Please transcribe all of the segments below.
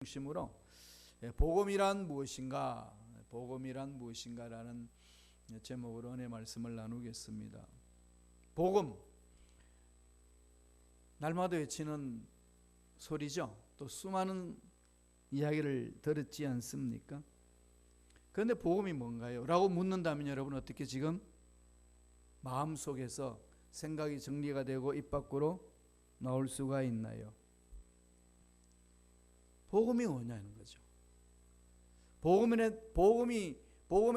중심으로 복음이란 무엇인가, 복음이란 무엇인가라는 제목으로 은혜 말씀을 나누겠습니다. 복음, 날마다 외치는 소리죠. 또 수많은 이야기를 들었지 않습니까? 그런데 복음이 뭔가요? 라고 묻는다면 여러분 어떻게 지금 마음속에서 생각이 정리가 되고 입 밖으로 나올 수가 있나요? 복음이 뭐냐는 거죠. 복음에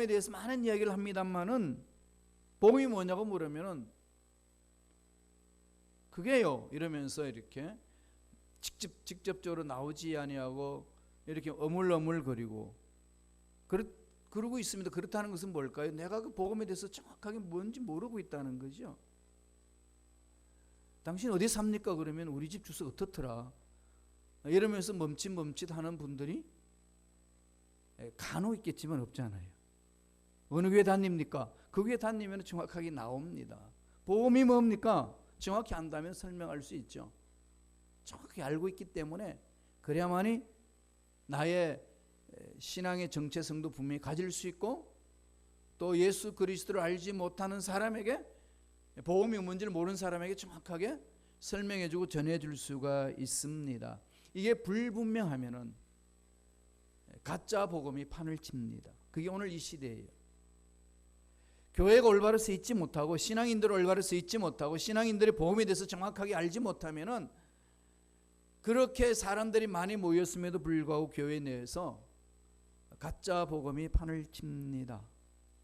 대해서 많은 이야기를 합니다만은 복음이 뭐냐고 물으면은 그게요 이러면서 이렇게 직접적으로 나오지 아니하고 이렇게 어물어물거리고 그러고 있습니다. 그렇다는 것은 뭘까요? 내가 그 복음에 대해서 정확하게 뭔지 모르고 있다는 거죠. 당신 어디 삽니까? 그러면 우리 집 주소 어떻더라? 이러면서 멈칫멈칫하는 분들이 간혹 있겠지만 없잖아요. 어느 교회 다닙니까? 그 교회 다니면 정확하게 나옵니다. 복음이 뭡니까? 정확히 안다면 설명할 수 있죠. 정확히 알고 있기 때문에 그래야만이 나의 신앙의 정체성도 분명히 가질 수 있고 또 예수 그리스도를 알지 못하는 사람에게 복음이 뭔지를 모르는 사람에게 정확하게 설명해주고 전해줄 수가 있습니다. 이게 불분명하면은 가짜 복음이 판을 칩니다. 그게 오늘 이 시대예요. 교회가 올바로 서 있지 못하고 신앙인들 올바로 서 있지 못하고 신앙인들의 복음에 대해서 정확하게 알지 못하면은 그렇게 사람들이 많이 모였음에도 불구하고 교회 내에서 가짜 복음이 판을 칩니다.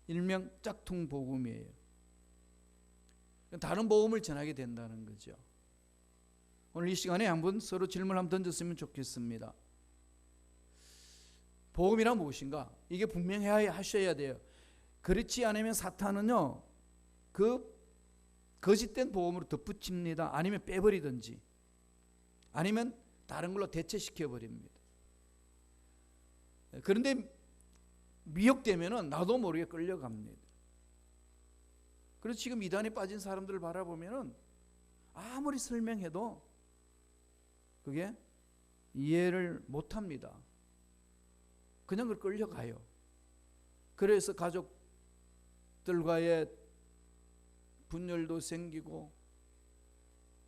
일명 짝퉁 복음이에요. 다른 복음을 전하게 된다는 거죠. 오늘 이 시간에 한번 서로 질문 한번 던졌으면 좋겠습니다. 복음이란 무엇인가? 이게 분명해야 하셔야 돼요. 그렇지 않으면 사탄은요 그 거짓된 복음으로 덧붙입니다. 아니면 빼버리든지 아니면 다른 걸로 대체시켜 버립니다. 그런데 미혹되면은 나도 모르게 끌려갑니다. 그래서 지금 이단에 빠진 사람들을 바라보면은 아무리 설명해도 그게 이해를 못합니다. 그냥 그걸 끌려가요. 그래서 가족들과의 분열도 생기고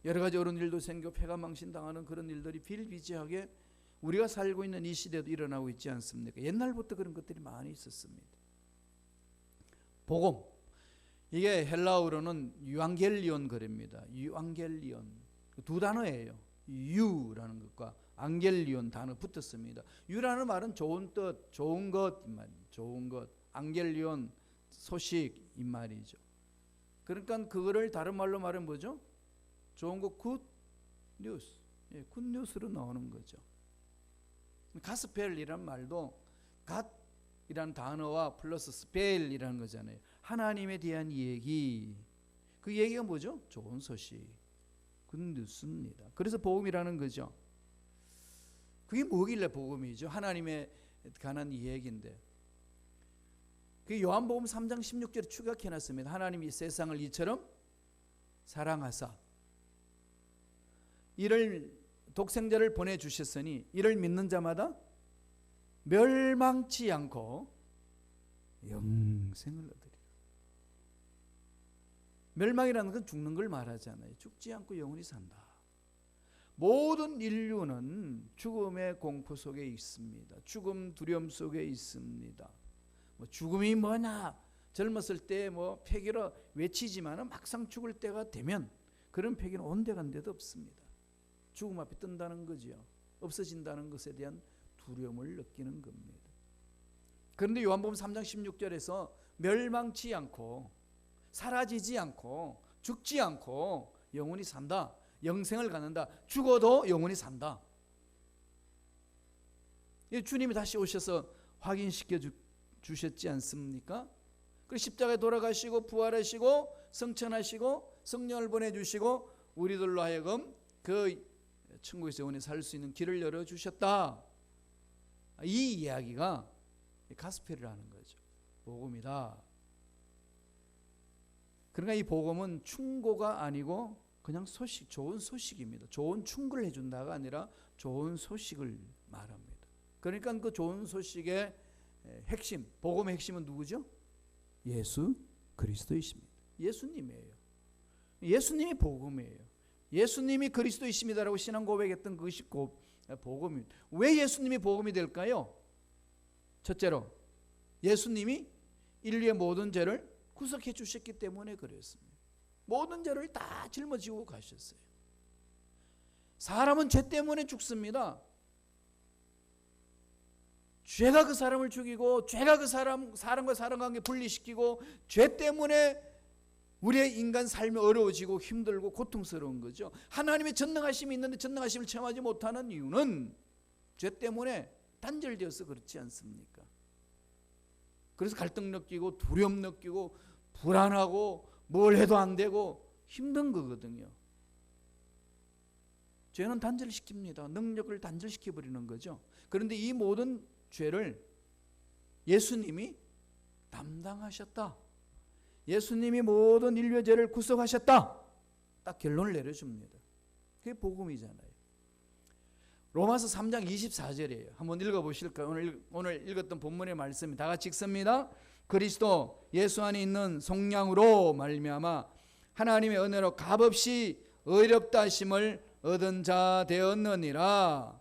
여러 가지 어려운 일도 생기고 패가망신당하는 그런 일들이 비일비재하게 우리가 살고 있는 이 시대도 일어나고 있지 않습니까? 옛날부터 그런 것들이 많이 있었습니다. 복음, 이게 헬라어로는 유앙겔리온 그럽니다. 유앙겔리온, 두 단어예요. 유라는 것과 앙겔리온 단어 붙었습니다. 유라는 말은 좋은 뜻, 좋은 것, 좋은 것. 앙겔리온 소식 이 말이죠. 그러니까 그거를 다른 말로 말하면 뭐죠? 좋은 거 굿 뉴스, 굿 뉴스로 나오는 거죠. 가스펠이란 말도 갓이란 단어와 플러스 스펠이라는 거잖아요. 하나님에 대한 얘기. 그 얘기가 뭐죠? 좋은 소식. 굿 뉴스입니다. 그래서 복음이라는 거죠. 그게 뭐길래 복음이죠? 하나님에 관한 이야기인데. 그 요한복음 3장 16절에 추격해놨습니다. 하나님이 세상을 이처럼 사랑하사 이를 독생자를 보내주셨으니 이를 믿는 자마다 멸망치 않고 영생을 얻으리라. 멸망이라는 건 죽는 걸 말하잖아요. 죽지 않고 영원히 산다. 모든 인류는 죽음의 공포 속에 있습니다. 죽음 두려움 속에 있습니다. 죽음이 뭐냐? 젊었을 때 폐기로 외치지만 막상 죽을 때가 되면 그런 폐기는 온데간데도 없습니다. 죽음 앞에 뜬다는 거죠. 없어진다는 것에 대한 두려움을 느끼는 겁니다. 그런데 요한복음 3장 16절에서 멸망치 않고 사라지지 않고 죽지 않고 영원히 산다. 영생을 갖는다. 죽어도 영원히 산다. 주님이 다시 오셔서 확인시켜 주셨지 않습니까? 그 십자가에 돌아가시고 부활하시고 성천하시고 성령을 보내주시고 우리들로 하여금 그 천국에서 영원히 살 수 있는 길을 열어주셨다. 이 이야기가 가스펠이라는 거죠. 복음이다. 그러니까 이 복음은 충고가 아니고 그냥 소식, 좋은 소식입니다. 좋은 충고를 해준다가 아니라 좋은 소식을 말합니다. 그러니까 그 좋은 소식의 핵심, 복음의 핵심은 누구죠? 예수 그리스도이십니다. 예수님이에요. 예수님이 복음이에요. 예수님이 그리스도이십니다라고 신앙 고백했던 그것이 복음입니다. 왜 예수님이 복음이 될까요? 첫째로 예수님이 인류의 모든 죄를 구속해 주셨기 때문에 그랬습니다. 모든 죄를 다 짊어지고 가셨어요. 사람은 죄 때문에 죽습니다. 죄가 그 사람을 죽이고, 죄가 그 사람과 사람 관계 분리시키고, 죄 때문에 우리의 인간 삶이 어려워지고 힘들고 고통스러운 거죠. 하나님의 전능하심이 있는데 전능하심을 체험하지 못하는 이유는 죄 때문에 단절되어서 그렇지 않습니까? 그래서 갈등 느끼고 두려움 느끼고 불안하고 뭘 해도 안 되고 힘든 거거든요. 죄는 단절시킵니다. 능력을 단절시켜버리는 거죠. 그런데 이 모든 죄를 예수님이 담당하셨다. 예수님이 모든 인류의 죄를 구속하셨다. 딱 결론을 내려줍니다. 그게 복음이잖아요. 로마서 3장 24절이에요. 한번 읽어보실까요? 오늘 읽었던 본문의 말씀이 다 같이 읽습니다. 그리스도 예수 안에 있는 속량으로 말미암아 하나님의 은혜로 값없이 의롭다 하심을 얻은 자 되었느니라.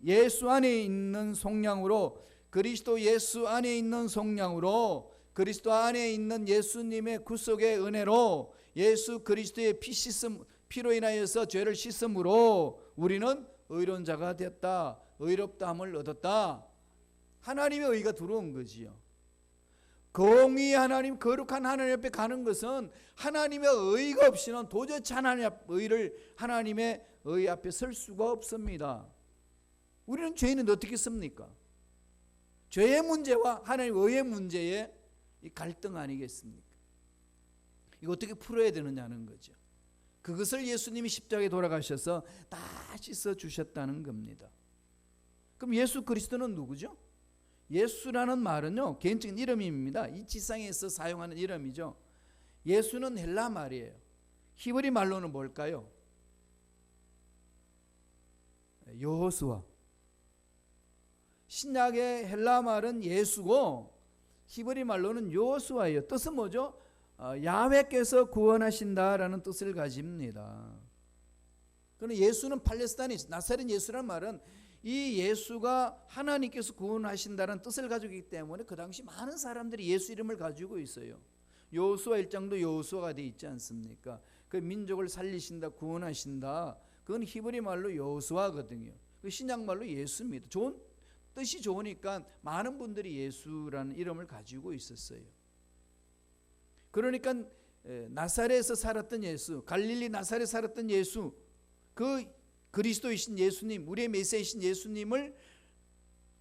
예수 안에 있는 속량으로, 그리스도 예수 안에 있는 속량으로, 그리스도 안에 있는 예수님의 구속의 은혜로, 예수 그리스도의 피로 인하여서 죄를 씻음으로 우리는 의로운 자가 되었다. 의롭다함을 얻었다. 하나님의 의가 들어온 거지요. 공의 하나님, 거룩한 하나님 앞에 가는 것은 하나님의 의가 없이는 도저히 하나님의 의 앞에 설 수가 없습니다. 우리는 죄인은 어떻게 씁니까? 죄의 문제와 하나님의 의의 문제의 이 갈등 아니겠습니까? 이거 어떻게 풀어야 되느냐는 거죠. 그것을 예수님이 십자가에 돌아가셔서 다 씻어 주셨다는 겁니다. 그럼 예수 그리스도는 누구죠? 예수라는 말은요, 개인적인 이름입니다. 이 지상에서 사용하는 이름이죠. 예수는 헬라 말이에요. 히브리 말로는 뭘까요? 여호수아. 신약의 헬라 말은 예수고 히브리 말로는 여호수아예요. 뜻은 뭐죠? 야훼께서 구원하신다라는 뜻을 가집니다. 그런데 예수는 팔레스타인 나사렛 예수라는 말은 이 예수가 하나님께서 구원하신다는 뜻을 가지고 있기 때문에 그 당시 많은 사람들이 예수 이름을 가지고 있어요. 여호수아 1장도 여호수아가 되어 있지 않습니까? 그 민족을 살리신다, 구원하신다. 그건 히브리 말로 여호수아거든요. 그 신약 말로 예수입니다. 뜻이 좋으니까 많은 분들이 예수라는 이름을 가지고 있었어요. 그러니까 나사렛에서 살았던 예수, 갈릴리 나사렛에 살았던 예수, 그 그리스도이신 예수님, 우리의 메시아이신 예수님을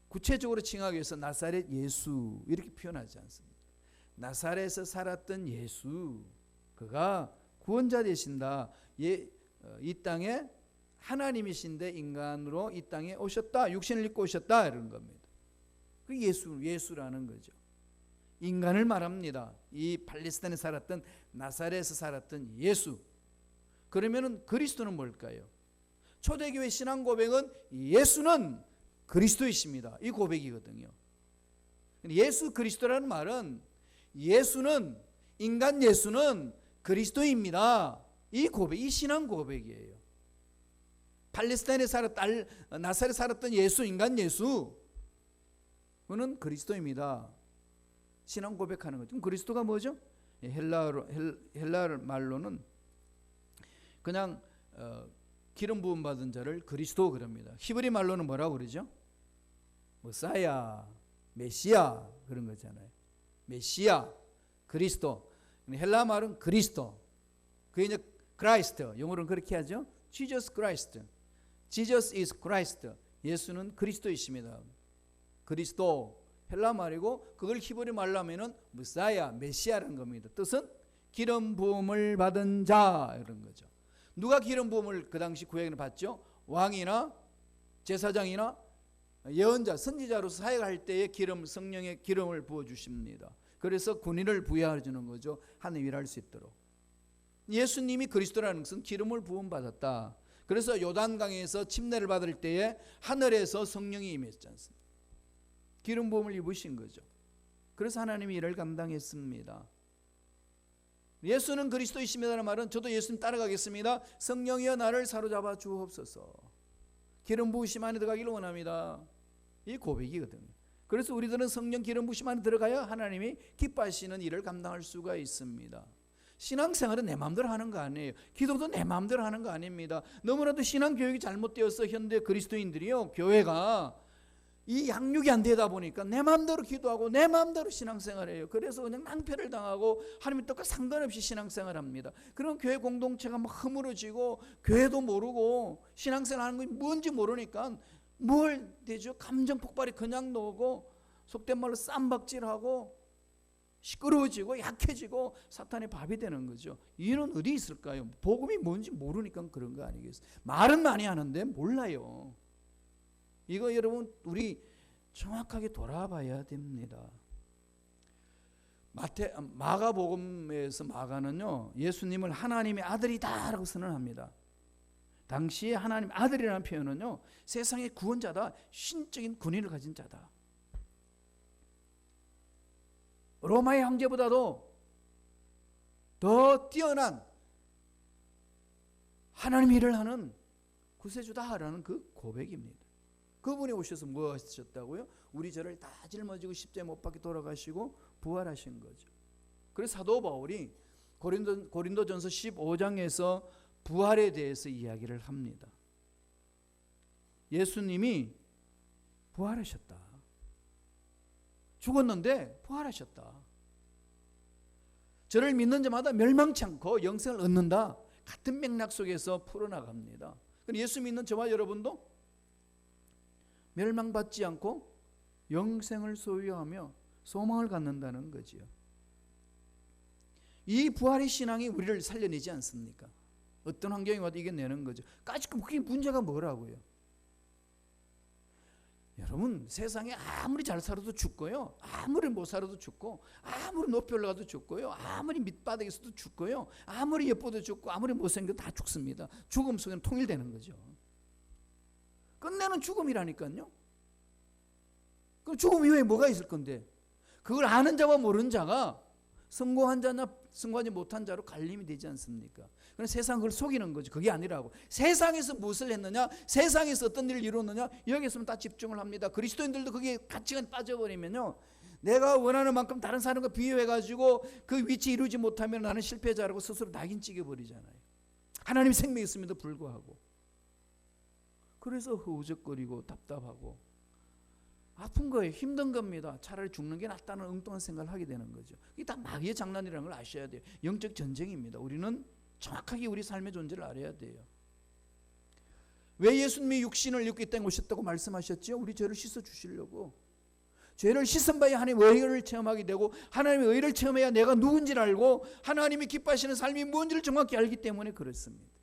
구체적으로 칭하기 위해서 나사렛 예수 이렇게 표현하지 않습니다. 나사렛에서 살았던 예수, 그가 구원자 되신다. 이 땅에 하나님이신데 인간으로 이 땅에 오셨다. 육신을 입고 오셨다. 이런 겁니다. 그 예수라는 거죠. 인간을 말합니다. 이 팔레스타인에 살았던 나사렛에서 살았던 예수. 그러면은 그리스도는 뭘까요? 초대교회 신앙 고백은 예수는 그리스도이십니다. 이 고백이거든요. 예수 그리스도라는 말은 예수는, 인간 예수는 그리스도입니다. 이 고백, 이 신앙 고백이에요. 팔레스타인에 나사렛에 살았던 예수, 인간 예수, 그는 그리스도입니다. 신앙 고백하는 거죠. 그럼 그리스도가 뭐죠? 헬라 말로는 그냥 기름 부음 받은 자를 그리스도 그럽니다. 히브리 말로는 뭐라고 그러죠? 메사야, 메시아 그런 거잖아요. 메시아, 그리스도. 헬라 말은 그리스도. 그게 이제 크라이스트. 영어로는 그렇게 하죠. Jesus Christ. Jesus is Christ. 예수는 그리스도이십니다. 그리스도 헬라 말이고 그걸 히브리 말로 하면은 메사야, 메시아라는 겁니다. 뜻은 기름 부음을 받은 자 이런 거죠. 누가 기름 부음을 그 당시 구약에는 받죠? 왕이나 제사장이나 예언자, 선지자로서 사역할 때에 성령의 기름을 부어 주십니다. 그래서 군인을 부여해 주는 거죠. 하늘 일할 수 있도록. 예수님이 그리스도라는 것은 기름을 부음 받았다. 그래서 요단강에서 침례를 받을 때에 하늘에서 성령이 임했지 않습니까? 기름 부음을 입으신 거죠. 그래서 하나님이 이를 감당했습니다. 예수는 그리스도이십니다라는 말은 저도 예수님 따라가겠습니다. 성령이여 나를 사로잡아 주옵소서. 기름 부으심 안에 들어가기를 원합니다. 이 고백이거든요. 그래서 우리들은 성령 기름 부으심 안에 들어가야 하나님이 기뻐하시는 일을 감당할 수가 있습니다. 신앙생활은 내 마음대로 하는 거 아니에요. 기도도 내 마음대로 하는 거 아닙니다. 너무나도 신앙교육이 잘못되어서 현대 그리스도인들이요, 교회가 이 양육이 안 되다 보니까 내 마음대로 기도하고 내 마음대로 신앙생활해요. 그래서 그냥 낭패를 당하고 하나님 뜻과 상관없이 신앙생활합니다. 그럼 교회 공동체가 막 허물어지고 교회도 모르고 신앙생활하는 게 뭔지 모르니까 뭘 되죠? 감정 폭발이 그냥 나오고 속된 말로 쌈박질하고 시끄러워지고 약해지고 사탄의 밥이 되는 거죠. 이유는 어디 있을까요? 복음이 뭔지 모르니까 그런 거 아니겠어요? 말은 많이 하는데 몰라요. 이거 여러분 우리 정확하게 돌아봐야 됩니다. 마가복음에서 마가는요, 예수님을 하나님의 아들이다라고 선언합니다. 당시에 하나님 아들이라는 표현은요, 세상의 구원자다, 신적인 권위를 가진 자다. 로마의 황제보다도 더 뛰어난 하나님 일을 하는 구세주다라는 그 고백입니다. 그분이 오셔서 뭐 하셨다고요? 우리 죄를 다 짊어지고 십자가에 못 박혀 돌아가시고 부활하신 거죠. 그래서 사도 바울이 고린도전서 15장에서 부활에 대해서 이야기를 합니다. 예수님이 부활하셨다. 죽었는데 부활하셨다. 저를 믿는 자마다 멸망치 않고 영생을 얻는다. 같은 맥락 속에서 풀어나갑니다. 예수 믿는 저와 여러분도 멸망받지 않고 영생을 소유하며 소망을 갖는다는 거지요. 이 부활의 신앙이 우리를 살려내지 않습니까? 어떤 환경이 와도 이겨내는 거죠. 그게 문제가 뭐라고요? 여러분, 세상에 아무리 잘 살아도 죽고요, 아무리 못 살아도 죽고, 아무리 높이 올라가도 죽고요, 아무리 밑바닥에서도 죽고요, 아무리 예뻐도 죽고, 아무리 못생겨도 다 죽습니다. 죽음 속에는 통일되는 거죠. 끝내는 죽음이라니까요. 그럼 죽음 이후에 뭐가 있을 건데? 그걸 아는 자와 모르는 자가 성공한 자나 성공하지 못한 자로 갈림이 되지 않습니까? 그럼 세상 그걸 속이는 거죠. 그게 아니라고. 세상에서 무엇을 했느냐, 세상에서 어떤 일을 이루었느냐, 여기에서만 다 집중을 합니다. 그리스도인들도 그게 가치관이 빠져버리면요, 내가 원하는 만큼 다른 사람과 비교해가지고 그 위치 이루지 못하면 나는 실패자라고 스스로 낙인 찍어버리잖아요. 하나님 생명이 있음에도 불구하고. 그래서 허우적거리고 답답하고 아픈 거예요. 힘든 겁니다. 차라리 죽는 게 낫다는 엉뚱한 생각을 하게 되는 거죠. 이게 다 마귀의 장난이라는 걸 아셔야 돼요. 영적 전쟁입니다. 우리는 정확하게 우리 삶의 존재를 알아야 돼요. 왜 예수님이 육신을 입고 이 땅에 오셨다고 말씀하셨죠? 우리 죄를 씻어주시려고. 죄를 씻은 바에 하나님의 의를 체험하게 되고, 하나님의 의를 체험해야 내가 누군지를 알고 하나님이 기뻐하시는 삶이 뭔지를 정확히 알기 때문에 그렇습니다.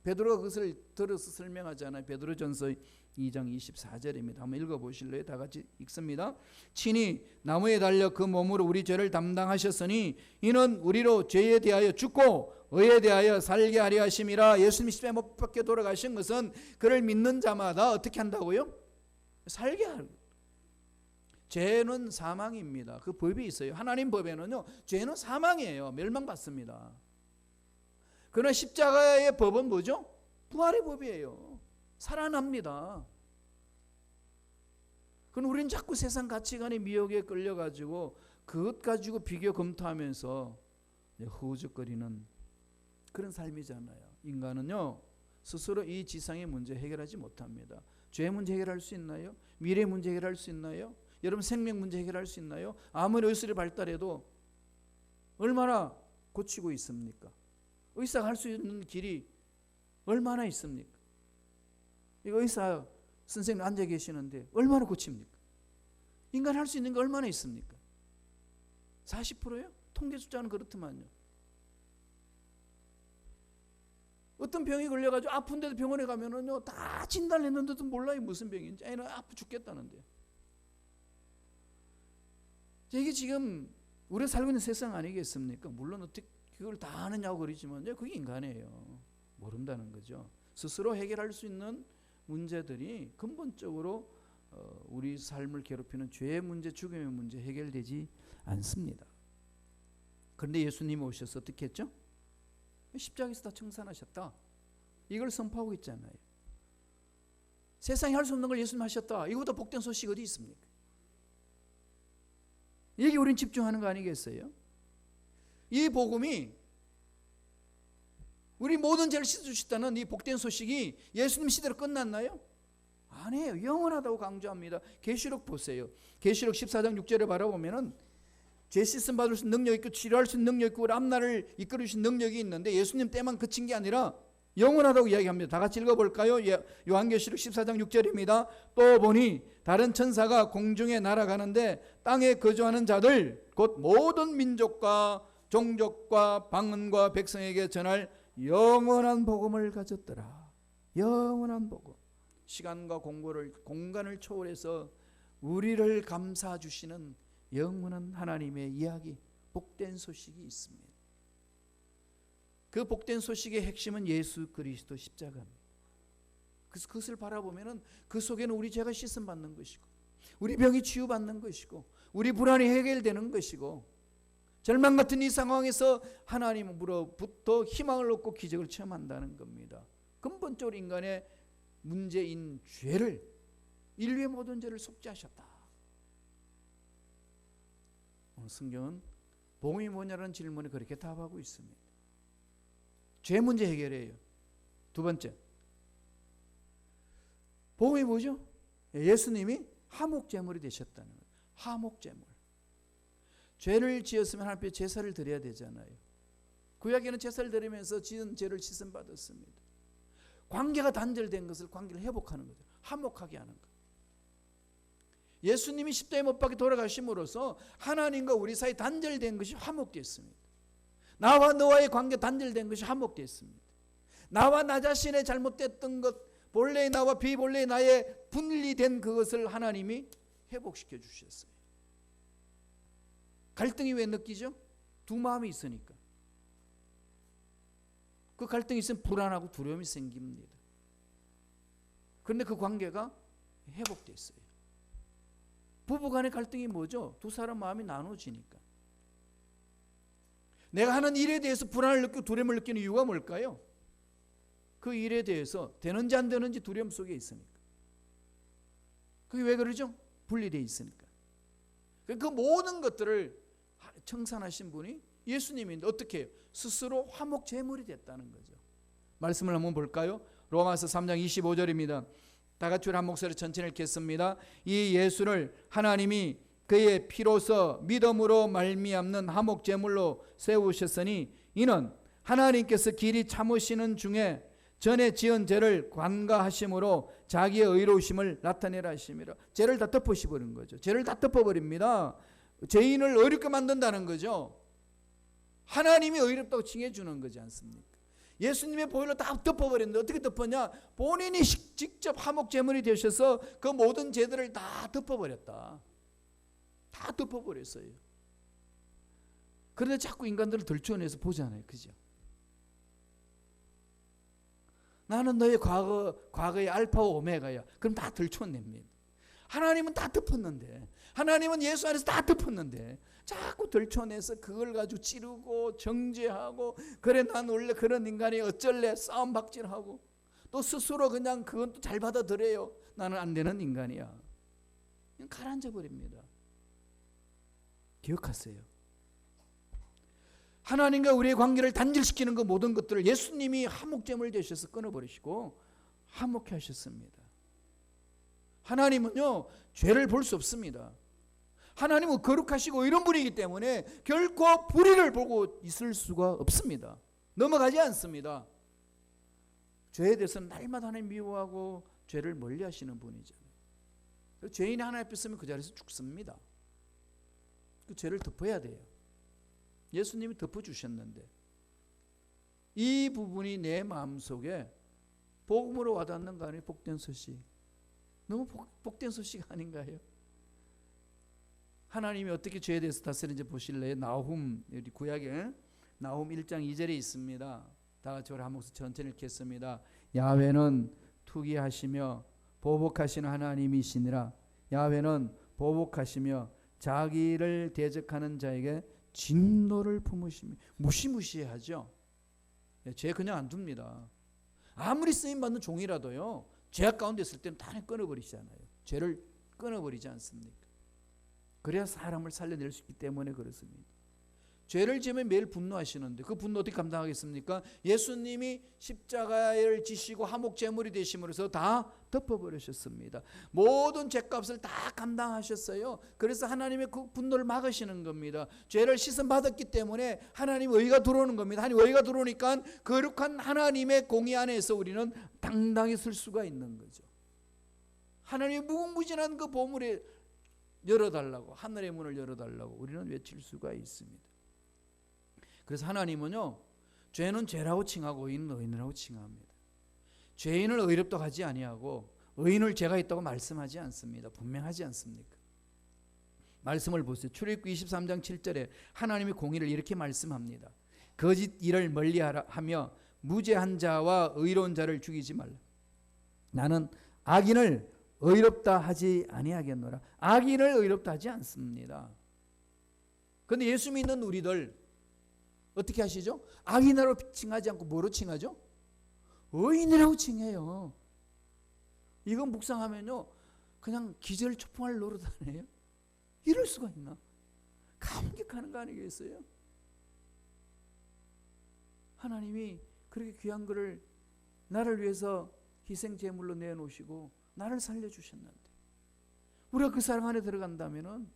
베드로가 그것을 들어서 설명하잖아요. 베드로전서 2장 24절입니다. 한번 읽어보실래요? 다 같이 읽습니다. 친히 나무에 달려 그 몸으로 우리 죄를 담당하셨으니 이는 우리로 죄에 대하여 죽고 의에 대하여 살게 하려 하심이라. 예수님이 십자가에 못 박혀 돌아가신 것은 그를 믿는 자마다 어떻게 한다고요? 살게 하는. 죄는 사망입니다. 그 법이 있어요. 하나님 법에는요, 죄는 사망이에요. 멸망받습니다. 그러나 십자가의 법은 뭐죠? 부활의 법이에요. 살아납니다. 그럼 우리는 자꾸 세상 가치관의 미혹에 끌려가지고 그것 가지고 비교 검토하면서 허우적거리는 그런 삶이잖아요. 인간은요, 스스로 이 지상의 문제 해결하지 못합니다. 죄 문제 해결할 수 있나요? 미래 문제 해결할 수 있나요? 여러분 생명 문제 해결할 수 있나요? 아무리 의술이 발달해도 얼마나 고치고 있습니까? 의사가 할 수 있는 길이 얼마나 있습니까? 이거 의사 선생님 앉아 계시는데 얼마나 고칩니까? 인간 할 수 있는 게 얼마나 있습니까? 40%요? 통계 숫자는 그렇더만요. 어떤 병이 걸려가지고 아픈데도 병원에 가면은요, 다 진단했는데도 몰라요 무슨 병인지. 애는 아파 죽겠다는데. 이게 지금 우리가 살고 있는 세상 아니겠습니까? 물론 어떻게 그걸 다 아느냐고 그러지만요, 그게 인간이에요. 모른다는 거죠. 스스로 해결할 수 있는 문제들이 근본적으로 우리 삶을 괴롭히는 죄의 문제, 죽음의 문제 해결되지 않습니다. 그런데 예수님이 오셔서 어떻게 했죠? 십자가에서 다 청산하셨다. 이걸 선포하고 있잖아요. 세상이 할 수 없는 걸 예수님 하셨다. 이거보다 복된 소식 어디 있습니까? 여기 우린 집중하는 거 아니겠어요? 이 복음이 우리 모든 죄를 씻어주셨다는 이 복된 소식이 예수님 시대로 끝났나요? 아니에요. 영원하다고 강조합니다. 계시록 보세요. 계시록 14장 6절을 바라보면은 죄 씻음 받을 수 있는 능력이 있고 치료할 수 있는 능력이 있고 앞날을 이끌어 주신 능력이 있는데 예수님 때만 그친 게 아니라 영원하다고 이야기합니다. 다 같이 읽어볼까요? 요한계시록 14장 6절입니다. 또 보니 다른 천사가 공중에 날아가는데 땅에 거주하는 자들 곧 모든 민족과 종족과 방언과 백성에게 전할 영원한 복음을 가졌더라. 영원한 복음. 시간과 공간을 초월해서 우리를 감싸 주시는 영원한 하나님의 이야기, 복된 소식이 있습니다. 그 복된 소식의 핵심은 예수 그리스도 십자가입니다. 그래서 그것을 바라보면은 그 속에는 우리 죄가 씻음 받는 것이고, 우리 병이 치유받는 것이고, 우리 불안이 해결되는 것이고, 절망 같은 이 상황에서 하나님으로부터 희망을 얻고 기적을 체험한다는 겁니다. 근본적으로 인간의 문제인 죄를, 인류의 모든 죄를 속죄하셨다. 오늘 성경은 복음이 뭐냐라는 질문에 그렇게 답하고 있습니다. 죄 문제 해결해요. 두 번째, 복음이 뭐죠? 예수님이 화목제물이 되셨다는 거예요. 화목제물. 죄를 지었으면 하나님 앞에 제사를 드려야 되잖아요. 구약에는 제사를 드리면서 지은 죄를 씻음 받았습니다. 관계가 단절된 것을 관계를 회복하는 거죠. 화목하게 하는 것. 예수님이 십자가에 못 박혀 돌아가심으로써 하나님과 우리 사이 단절된 것이 화목됐습니다. 나와 너와의 관계 단절된 것이 화목됐습니다. 나와 나 자신의 잘못됐던 것, 본래의 나와 비본래의 나의 분리된 그것을 하나님이 회복시켜 주셨어요. 갈등이 왜 느끼죠? 두 마음이 있으니까. 그 갈등이 있으면 불안하고 두려움이 생깁니다. 그런데 그 관계가 회복됐어요. 부부간의 갈등이 뭐죠? 두 사람 마음이 나눠지니까. 내가 하는 일에 대해서 불안을 느끼고 두려움을 느끼는 이유가 뭘까요? 그 일에 대해서 되는지 안 되는지 두려움 속에 있으니까. 그게 왜 그러죠? 분리되어 있으니까. 그 모든 것들을 청산하신 분이 예수님인데 어떻게 해요? 스스로 화목 제물이 됐다는 거죠. 말씀을 한번 볼까요? 로마서 3장 25절입니다. 다 같이 한 목소리 천천히 읽겠습니다. 이 예수를 하나님이 그의 피로서 믿음으로 말미암는 화목 제물로 세우셨으니 이는 하나님께서 길이 참으시는 중에 전에 지은 죄를 관가하심으로 자기의 의로우심을 나타내라 하심이라. 죄를 다 덮으시버린 거죠. 죄를 다 덮어버립니다. 죄인을 어렵게 만든다는 거죠. 하나님이 의롭다고 칭해주는 거지 않습니까? 예수님의 보혈로 다 덮어버렸는데 어떻게 덮었냐? 본인이 직접 화목 제물이 되셔서 그 모든 죄들을 다 덮어버렸다. 다 덮어버렸어요. 그런데 자꾸 인간들을 들추어내서 보잖아요. 그죠? 나는 너의 과거의 알파와 오메가야. 그럼 다 들춰냅니다. 하나님은 다 덮었는데, 하나님은 예수 안에서 다 덮었는데 자꾸 들춰내서 그걸 가지고 찌르고 정죄하고, 그래 난 원래 그런 인간이 어쩔래 싸움 박질하고, 또 스스로 그냥 그건 또 잘 받아들여요. 나는 안 되는 인간이야. 그냥 가라앉아 버립니다. 기억하세요. 하나님과 우리의 관계를 단절시키는 그 모든 것들을 예수님이 화목제물 되셔서 끊어버리시고 화목케 하셨습니다. 하나님은요, 죄를 볼 수 없습니다. 하나님은 거룩하시고 이런 분이기 때문에 결코 불의를 보고 있을 수가 없습니다. 넘어가지 않습니다. 죄에 대해서는 날마다 하나님 미워하고 죄를 멀리 하시는 분이잖아요. 죄인이 하나님 앞에 서면 그 자리에서 죽습니다. 그 죄를 덮어야 돼요. 예수님이 덮어주셨는데 이 부분이 내 마음속에 복음으로 와닿는 거 아니에요? 복된 소식. 너무 복된 소식 아닌가요? 하나님이 어떻게 죄에 대해서 다스리는지 보실래요? 나훔, 우리 구약에 나훔 1장 2절에 있습니다. 다 같이 한 목소리 천천히 읽겠습니다. 야훼는 투기하시며 보복하시는 하나님이시니라. 야훼는 보복하시며 자기를 대적하는 자에게 진노를 품으시며 무시무시하죠. 죄 그냥 안 둡니다. 아무리 쓰임받는 종이라도요, 죄악 가운데 있을 때는 다 끊어버리시잖아요. 죄를 끊어버리지 않습니까? 그래야 사람을 살려낼 수 있기 때문에 그렇습니다. 죄를 지으면 매일 분노하시는데 그 분노 어떻게 감당하겠습니까? 예수님이 십자가를 지시고 화목 제물이 되심으로써 다 덮어버리셨습니다. 모든 죄값을 다 감당하셨어요. 그래서 하나님의 그 분노를 막으시는 겁니다. 죄를 씻음받았기 때문에 하나님 의가 들어오는 겁니다. 하나님 의가 들어오니까 거룩한 하나님의 공의 안에서 우리는 당당히 설 수가 있는 거죠. 하나님의 무궁무진한 그 보물에 열어달라고, 하늘의 문을 열어달라고 우리는 외칠 수가 있습니다. 그래서 하나님은요, 죄는 죄라고 칭하고 의인은 의인이라고 칭합니다. 죄인을 의롭다고 하지 아니하고 의인을 죄가 있다고 말씀하지 않습니다. 분명하지 않습니까? 말씀을 보세요. 출애굽기 23장 7절에 하나님의 공의를 이렇게 말씀합니다. 거짓 일을 멀리하며 무죄한 자와 의로운 자를 죽이지 말라. 나는 악인을 의롭다 하지 아니하겠노라. 악인을 의롭다 하지 않습니다. 그런데 예수 믿는 우리들 어떻게 하시죠? 악인이라고 칭하지 않고 뭐로 칭하죠? 의인이라고 칭해요. 이건 묵상하면요, 그냥 기절초풍할 노릇 아니에요? 이럴 수가 있나? 감격하는 거 아니겠어요? 하나님이 그렇게 귀한 것을 나를 위해서 희생제물로 내놓으시고 나를 살려주셨는데 우리가 그 사랑 안에 들어간다면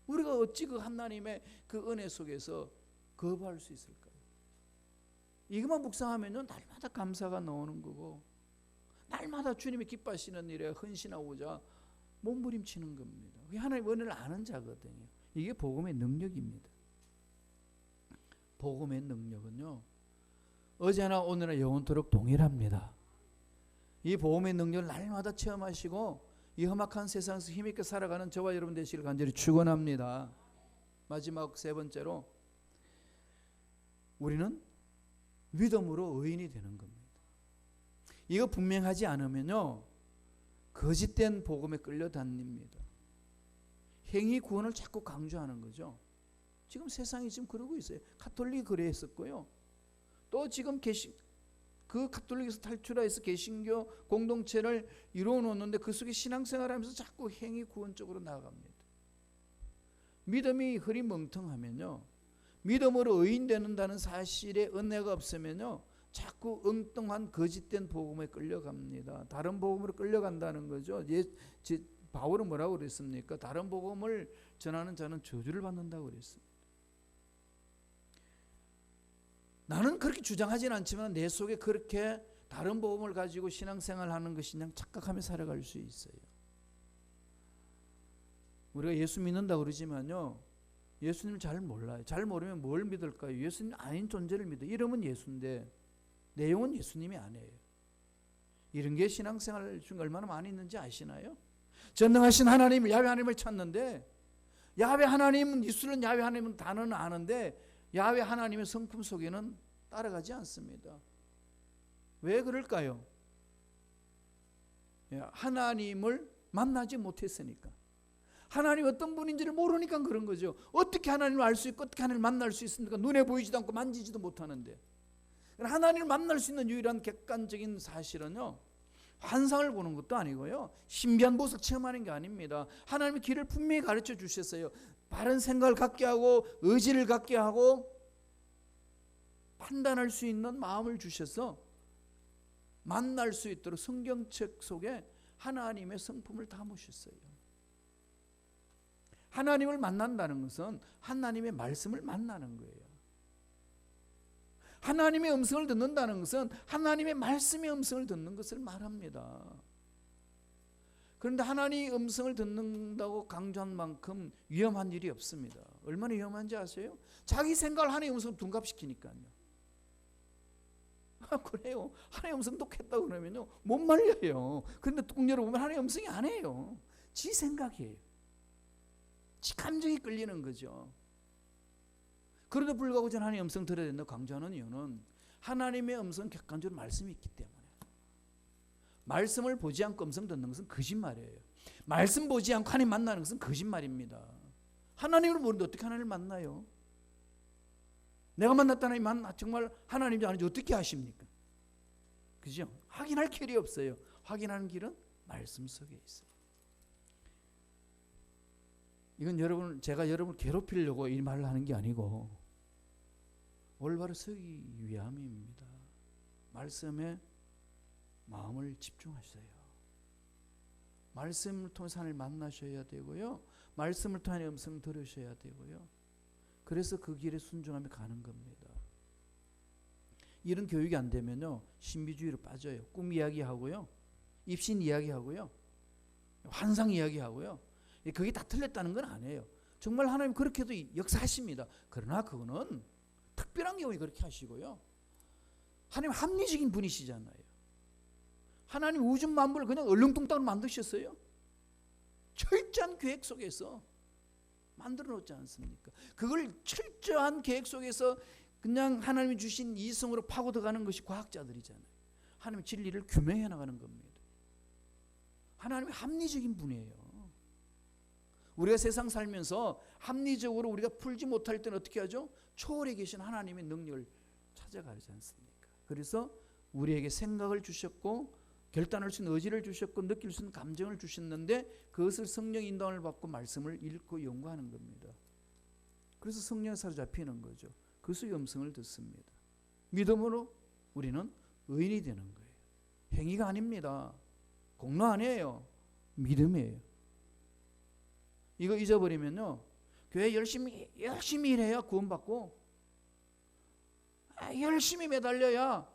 우리가 어찌 그 하나님의 그 은혜 속에서 거부할 수 있을까요? 이것만 묵상하면요, 날마다 감사가 나오는 거고 날마다 주님이 기뻐하시는 일에 헌신하고자 몸부림치는 겁니다. 그게 하나님의 은혜를 아는 자거든요. 이게 복음의 능력입니다. 복음의 능력은요, 어제나 오늘나 영원토록 동일합니다. 이 복음의 능력을 날마다 체험하시고 이 험악한 세상에서 힘있게 살아가는 저와 여러분 되시길 간절히 축원합니다. 마지막 세 번째로 우리는 믿음으로 의인이 되는 겁니다. 이거 분명하지 않으면요, 거짓된 복음에 끌려다닙니다. 행위 구원을 자꾸 강조하는 거죠. 지금 세상이 지금 그러고 있어요. 가톨릭이 그랬었고요. 또 지금 그 가톨릭에서 탈출해서 개신교 공동체를 이루어 놓는데 그 속에 신앙생활하면서 자꾸 행위 구원 쪽으로 나아갑니다. 믿음이 흐리멍텅하면요, 믿음으로 의인 되는다는 사실에 은혜가 없으면요, 자꾸 엉뚱한 거짓된 복음에 끌려갑니다. 다른 복음으로 끌려간다는 거죠. 바울은 뭐라고 그랬습니까? 다른 복음을 전하는 자는 저주를 받는다고 그랬습니다. 나는 그렇게 주장하지는 않지만 내 속에 그렇게 다른 복음을 가지고 신앙생활하는 것이 그냥 착각하며 살아갈 수 있어요. 우리가 예수 믿는다고 그러지만요, 예수님을 잘 몰라요. 잘 모르면 뭘 믿을까요? 예수님 아닌 존재를 믿어요. 이름은 예수인데 내용은 예수님이 아니에요. 이런 게 신앙생활 중에 얼마나 많이 있는지 아시나요? 전능하신 하나님, 야훼 하나님을 찾는데 야훼 하나님은, 이스라엘 야훼 하나님은 단어는 아는데 야훼 하나님의 성품 속에는 따라가지 않습니다. 왜 그럴까요? 하나님을 만나지 못했으니까. 하나님 어떤 분인지를 모르니까 그런 거죠. 어떻게 하나님을 알 수 있고 어떻게 하나님을 만날 수 있습니까? 눈에 보이지도 않고 만지지도 못하는데. 하나님을 만날 수 있는 유일한 객관적인 사실은요, 환상을 보는 것도 아니고요, 신비한 모습을 체험하는 게 아닙니다. 하나님의 길을 분명히 가르쳐 주셨어요. 바른 생각을 갖게 하고 의지를 갖게 하고 판단할 수 있는 마음을 주셔서 만날 수 있도록 성경책 속에 하나님의 성품을 담으셨어요. 하나님을 만난다는 것은 하나님의 말씀을 만나는 거예요. 하나님의 음성을 듣는다는 것은 하나님의 말씀의 음성을 듣는 것을 말합니다. 그런데 하나님의 음성을 듣는다고 강조한 만큼 위험한 일이 없습니다. 얼마나 위험한지 아세요? 자기 생각을 하나님의 음성을 둔갑시키니까요. 그래요. 하나님의 음성 똑했다고 그러면요, 못 말려요. 그런데 꼭 열어보면 하나님의 음성이 아니에요. 지 생각이에요. 지 감정이 끌리는 거죠. 그래도 불구하고 저는 하나님의 음성 들어야 된다고 강조하는 이유는 하나님의 음성 객관적으로 말씀이 있기 때문에. 말씀을 보지 않고 음성 듣는 것은 거짓말이에요. 말씀 보지 않고 하나님 만나는 것은 거짓말입니다. 하나님을 모르는데 어떻게 하나님을 만나요? 내가 만났다는 하나님 정말 하나님인지 아닌지 어떻게 아십니까? 그죠? 확인할 길이 없어요. 확인하는 길은 말씀 속에 있어요. 이건 여러분, 제가 여러분을 괴롭히려고 이 말을 하는 게 아니고 올바로 서기 위함입니다. 말씀에 마음을 집중하세요. 말씀을 통해서 하나님을 만나셔야 되고요. 말씀을 통해 하나님의 음성을 들으셔야 되고요. 그래서 그 길에 순종하며 가는 겁니다. 이런 교육이 안 되면요, 신비주의로 빠져요. 꿈 이야기하고요, 입신 이야기하고요, 환상 이야기하고요. 그게 다 틀렸다는 건 아니에요. 정말 하나님 그렇게도 역사하십니다. 그러나 그거는 특별한 경우에 그렇게 하시고요. 하나님 합리적인 분이시잖아요. 하나님 우주 만물을 그냥 얼렁뚱땅으로 만드셨어요. 철저한 계획 속에서 만들어 놓지 않습니까? 그걸 철저한 계획 속에서 그냥 하나님이 주신 이성으로 파고 들어가는 것이 과학자들이잖아요. 하나님의 진리를 규명해 나가는 겁니다. 하나님이 합리적인 분이에요. 우리가 세상 살면서 합리적으로 우리가 풀지 못할 때는 어떻게 하죠? 초월해 계신 하나님의 능력을 찾아가지 않습니까? 그래서 우리에게 생각을 주셨고 결단할 수 있는 의지를 주셨고 느낄 수 있는 감정을 주셨는데 그것을 성령의 인도함을 받고 말씀을 읽고 연구하는 겁니다. 그래서 성령에 사로잡히는 거죠. 그것의 음성을 듣습니다. 믿음으로 우리는 의인이 되는 거예요. 행위가 아닙니다. 공로 아니에요. 믿음이에요. 이거 잊어버리면요, 교회 열심히 일해야 구원받고, 열심히 매달려야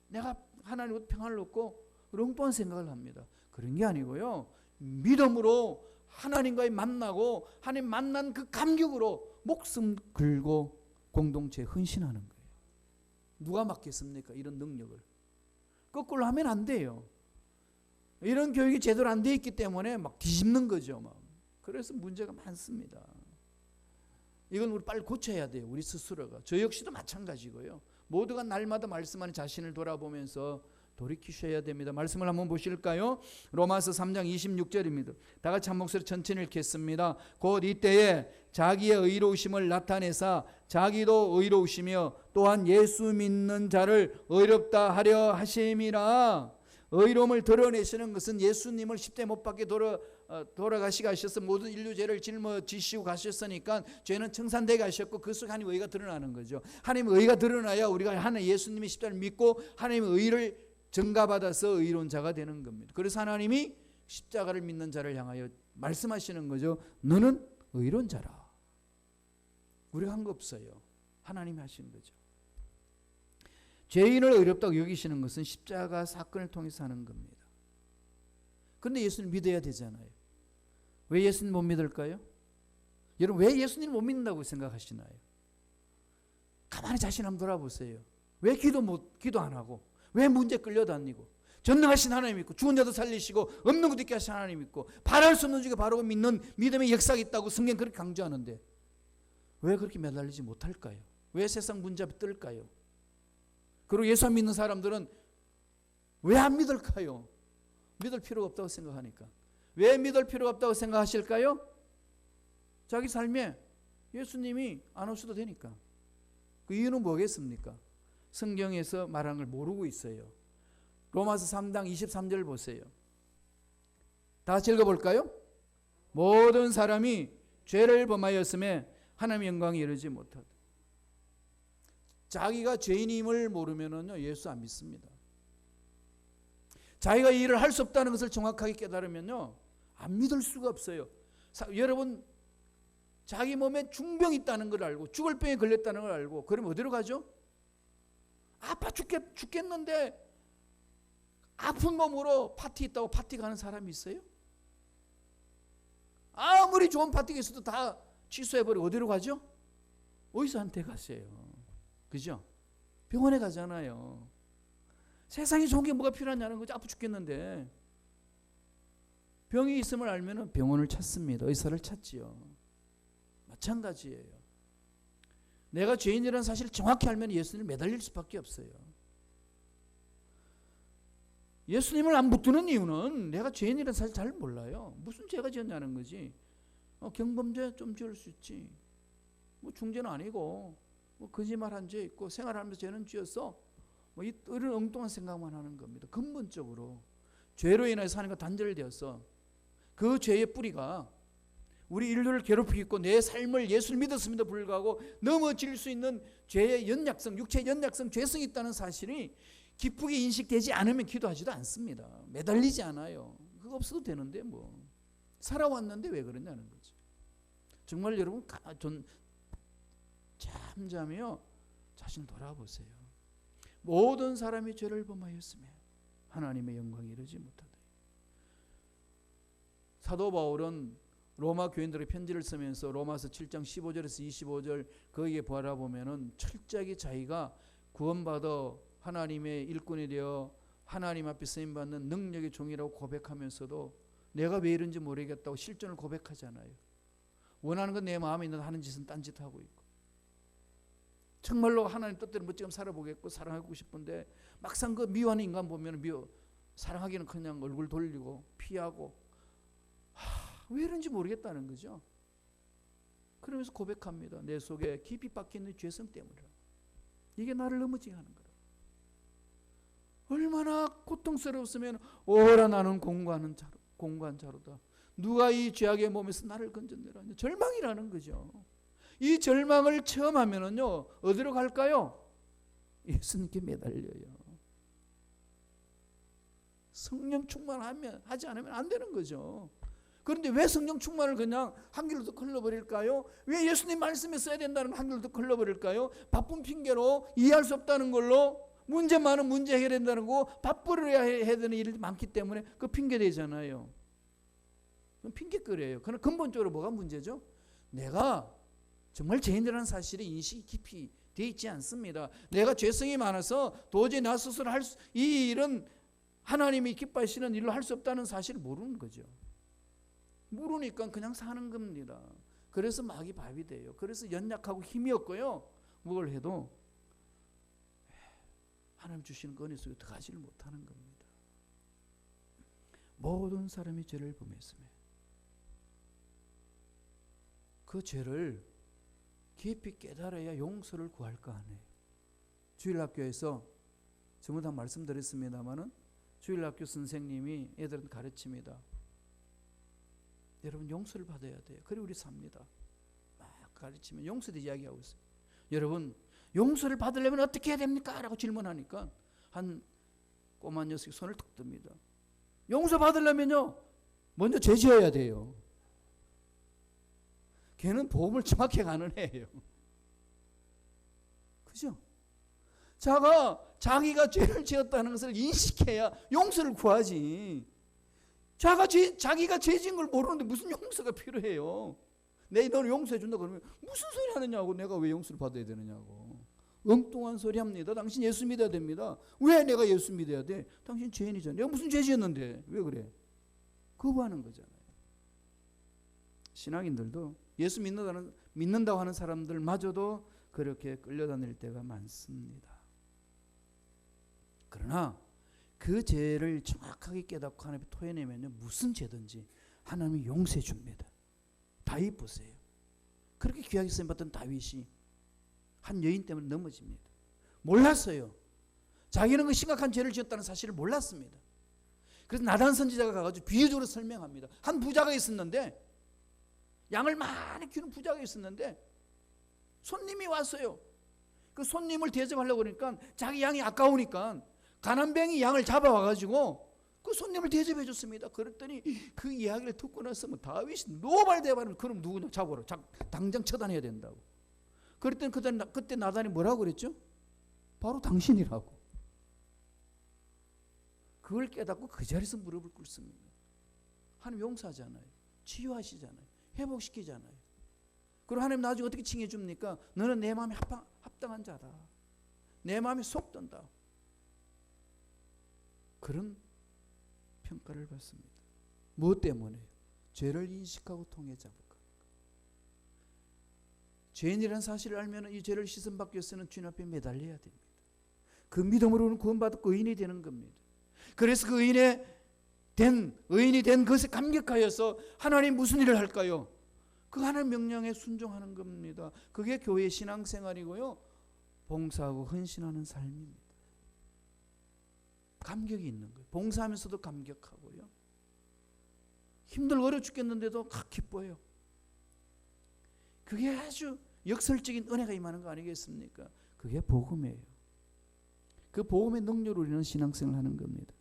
내가 하나님으로 평안을 얻고 엉뚱한 생각을 합니다. 그런 게 아니고요, 믿음으로 하나님과의 만나고 하나님 만난 그 감격으로 목숨 걸고 공동체에 헌신하는 거예요. 누가 맡겠습니까? 이런 능력을. 거꾸로 하면 안 돼요. 이런 교육이 제대로 안 돼 있기 때문에 막 뒤집는 거죠. 막. 그래서 문제가 많습니다. 이건 우리 빨리 고쳐야 돼요. 우리 스스로가. 저 역시도 마찬가지고요. 모두가 날마다 말씀하는 자신을 돌아보면서 돌이키셔야 됩니다. 말씀을 한번 보실까요? 로마서 3장 26절입니다. 다 같이 한 목소리 천천히 읽겠습니다. 곧 이때에 자기의 의로우심을 나타내사 자기도 의로우시며 또한 예수 믿는 자를 의롭다 하려 하심이라. 의로움을 드러내시는 것은 예수님을 십자가에 못 박게 돌아가시고 하셔서 모든 인류 죄를 짊어지시고 가셨으니까 죄는 청산되게 하셨고 그 속에 하나님의 의가 드러나는 거죠. 하나님의 의가 드러나야 우리가 하나님 예수님의 십자가를 믿고 하나님의 의를 증가받아서 의로운 자가 되는 겁니다. 그래서 하나님이 십자가를 믿는 자를 향하여 말씀하시는 거죠. 너는 의로운 자라. 우리가 한 거 없어요. 하나님이 하신 거죠. 죄인을 의롭다고 여기시는 것은 십자가 사건을 통해서 하는 겁니다. 그런데 예수님 믿어야 되잖아요. 왜 예수님 못 믿을까요? 여러분 왜 예수님 못 믿는다고 생각하시나요? 가만히 자신 한번 돌아보세요. 왜 기도 안 하고, 왜 문제 끌려다니고, 전능하신 하나님 믿고 죽은 자도 살리시고 없는 것도 있게 하신 하나님 믿고 바랄 수 없는 중에 바라고 믿는 믿음의 역사가 있다고 성경 그렇게 강조하는데 왜 그렇게 매달리지 못할까요? 왜 세상 문제 앞에 뜰까요? 그리고 예수 안 믿는 사람들은 왜 안 믿을까요? 믿을 필요가 없다고 생각하니까. 왜 믿을 필요가 없다고 생각하실까요? 자기 삶에 예수님이 안 오셔도 되니까. 그 이유는 뭐겠습니까? 성경에서 말하는 걸 모르고 있어요. 로마서 3장 23절 보세요. 다 같이 읽어볼까요? 모든 사람이 죄를 범하였음에 하나님의 영광에 이르지 못하다. 자기가 죄인임을 모르면은요 예수 안 믿습니다. 자기가 이 일을 할 수 없다는 것을 정확하게 깨달으면요 안 믿을 수가 없어요. 여러분 자기 몸에 중병이 있다는 걸 알고 죽을 병에 걸렸다는 걸 알고 그럼 어디로 가죠? 아파 죽겠는데 아픈 몸으로 파티 있다고 파티 가는 사람이 있어요? 아무리 좋은 파티가 있어도 다 취소해버리고 어디로 가죠? 의사한테 가세요. 그죠? 병원에 가잖아요. 세상에 좋은 게 뭐가 필요하냐는 거죠. 아파 죽겠는데. 병이 있음을 알면 병원을 찾습니다. 의사를 찾지요. 마찬가지예요. 내가 죄인이라는 사실을 정확히 알면 예수님을 매달릴 수밖에 없어요. 예수님을 안 붙드는 이유는 내가 죄인이라는 사실 잘 몰라요. 무슨 죄가 지었냐는 거지. 경범죄 좀 지을 수 있지. 뭐 중죄는 아니고 뭐 거짓말한 죄 있고 생활하면서 죄는 지었어. 뭐 이런 엉뚱한 생각만 하는 겁니다. 근본적으로 죄로 인해서 하나님과 단절되어서 그 죄의 뿌리가 우리 인류를 괴롭히고 있고 내 삶을 예수를 믿었음에도 불구하고 넘어질 수 있는 죄의 연약성, 육체의 연약성, 죄성이 있다는 사실이 기쁘게 인식되지 않으면 기도하지도 않습니다. 매달리지 않아요. 그거 없어도 되는데 뭐 살아왔는데 왜 그러냐는 거지. 정말 여러분 잠잠히요 자신 돌아보세요. 모든 사람이 죄를 범하였으며 하나님의 영광이 이르지 못하다. 사도 바울은 로마 교인들의 편지를 쓰면서 로마서 7장 15절에서 25절 거기에 바라보면은 철저하게 자기가 구원받아 하나님의 일꾼이 되어 하나님 앞에 쓰임받는 능력의 종이라고 고백하면서도 내가 왜 이런지 모르겠다고 실존을 고백하잖아요. 원하는 건 내 마음에 있는데 하는 짓은 딴짓하고 있고 정말로 하나님 뜻대로 멋지게 살아보겠고 사랑하고 싶은데 막상 그 미워하는 인간 보면 사랑하기는 그냥 얼굴 돌리고 피하고 왜 이런지 모르겠다는 거죠. 그러면서 고백합니다. 내 속에 깊이 박혀있는 죄성 때문이라. 이게 나를 넘어지게 하는 거라. 얼마나 고통스러웠으면 오라 나는 공고한 자로다. 누가 이 죄악의 몸에서 나를 건져내라. 절망이라는 거죠. 이 절망을 처음 하면은요 어디로 갈까요? 예수님께 매달려요. 성령 충만하지 않으면 안 되는 거죠. 그런데 왜 성령 충만을 그냥 한 길로 더 흘러버릴까요? 왜 예수님 말씀에 써야 된다는 한 길로 더 흘러버릴까요? 바쁜 핑계로 이해할 수 없다는 걸로 문제 많은 문제 해결된다는 거 바쁘려 해야 되는 일이 많기 때문에 그 핑계 되잖아요. 그건 핑계거리예요. 그러나 근본적으로 뭐가 문제죠? 내가 정말 죄인이라는 사실에 인식이 깊이 되어 있지 않습니다. 내가 죄성이 많아서 도저히 나 스스로 이 일은 하나님이 기뻐하시는 일로 할 수 없다는 사실을 모르는 거죠. 모르니까 그냥 사는 겁니다. 그래서 막이 밥이 돼요. 그래서 연약하고 힘이 없고요. 뭘 해도 하나님 주시는 은혜 속에 들어가지를 못하는 겁니다. 모든 사람이 죄를 범했으며 그 죄를 깊이 깨달아야 용서를 구할 거 아니에요. 주일학교에서 전부 다 말씀드렸습니다마는 주일학교 선생님이 애들한테 가르칩니다. 여러분 용서를 받아야 돼요. 그래 우리 삽니다. 막 가르치면 용서에 이야기하고 있어요. 여러분 용서를 받으려면 어떻게 해야 됩니까? 라고 질문하니까 한 꼬마 녀석이 손을 툭 듭니다. 용서 받으려면요 먼저 죄 지어야 돼요. 걔는 보험을 정확히 가는 애예요. 그죠? 자기가 죄를 지었다는 것을 인식해야 용서를 구하지. 자기가 죄 지은 걸 모르는데 무슨 용서가 필요해요. 너를 용서해 준다 그러면 무슨 소리 하느냐고. 내가 왜 용서를 받아야 되느냐고. 엉뚱한 소리 합니다. 당신 예수 믿어야 됩니다. 왜 내가 예수 믿어야 돼? 당신 죄인이잖아. 내가 무슨 죄 지었는데 왜 그래? 거부하는 거잖아요. 신앙인들도 예수 믿는다고 하는 사람들마저도 그렇게 끌려다닐 때가 많습니다. 그러나 그 죄를 정확하게 깨닫고 하나님께 토해내면요 무슨 죄든지 하나님이 용서해 줍니다. 다윗 보세요. 그렇게 귀하게 쓰임받던 다윗이 한 여인 때문에 넘어집니다. 몰랐어요. 자기는 그 심각한 죄를 지었다는 사실을 몰랐습니다. 그래서 나단 선지자가 가가지고 비유적으로 설명합니다. 한 부자가 있었는데 양을 많이 키우는 부자가 있었는데 손님이 왔어요. 그 손님을 대접하려고 그러니까 자기 양이 아까우니까 가난뱅이 양을 잡아와가지고 그 손님을 대접해 줬습니다. 그랬더니 그 이야기를 듣고 나서 다윗이 노발대발하면 그럼 누구냐 잡으라. 당장 처단해야 된다고. 그랬더니 그때 나단이 뭐라고 그랬죠? 바로 당신이라고. 그걸 깨닫고 그 자리에서 무릎을 꿇습니다. 하나님 용서하잖아요. 치유하시잖아요. 회복시키잖아요. 그리고 하나님 나중에 어떻게 칭해 줍니까? 너는 내 마음에 합당한 자다. 내 마음에 속 든다. 그런 평가를 받습니다. 무엇 때문에? 죄를 인식하고 통해 잡을 것. 죄인이라는 사실을 알면 이 죄를 씻음받기 위해서는 주님 앞에 매달려야 됩니다. 그 믿음으로는 구원받고 의인이 되는 겁니다. 그래서 그 의인이 된 것에 감격하여서 하나님 무슨 일을 할까요? 그 하나님 명령에 순종하는 겁니다. 그게 교회 신앙생활이고요. 봉사하고 헌신하는 삶입니다. 감격이 있는 거예요. 봉사하면서도 감격하고요. 힘들고 어려 죽겠는데도 기뻐요. 그게 아주 역설적인 은혜가 임하는 거 아니겠습니까? 그게 복음이에요. 그 복음의 능력으로 우리는 신앙생활을 하는 겁니다.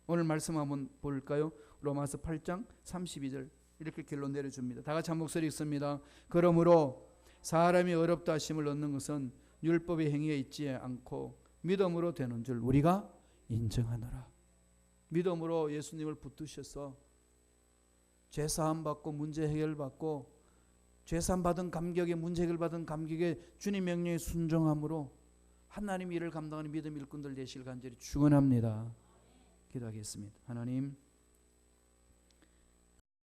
오늘 말씀 한번 볼까요? 로마서 8장 32절 이렇게 결론 내려줍니다. 다 같이 한 목소리 읽습니다. 그러므로 사람이 어렵다 하심을 얻는 것은 율법의 행위에 있지 않고 믿음으로 되는 줄 우리가 인정하노라. 믿음으로 예수님을 붙드셔서 죄사함 받고 문제 해결 받고 죄사함 받은 감격에 문제 해결 받은 감격에 주님 명령에 순종함으로 하나님 일을 감당하는 믿음 일꾼들 되시길 간절히 축원합니다. 기도하겠습니다. 하나님,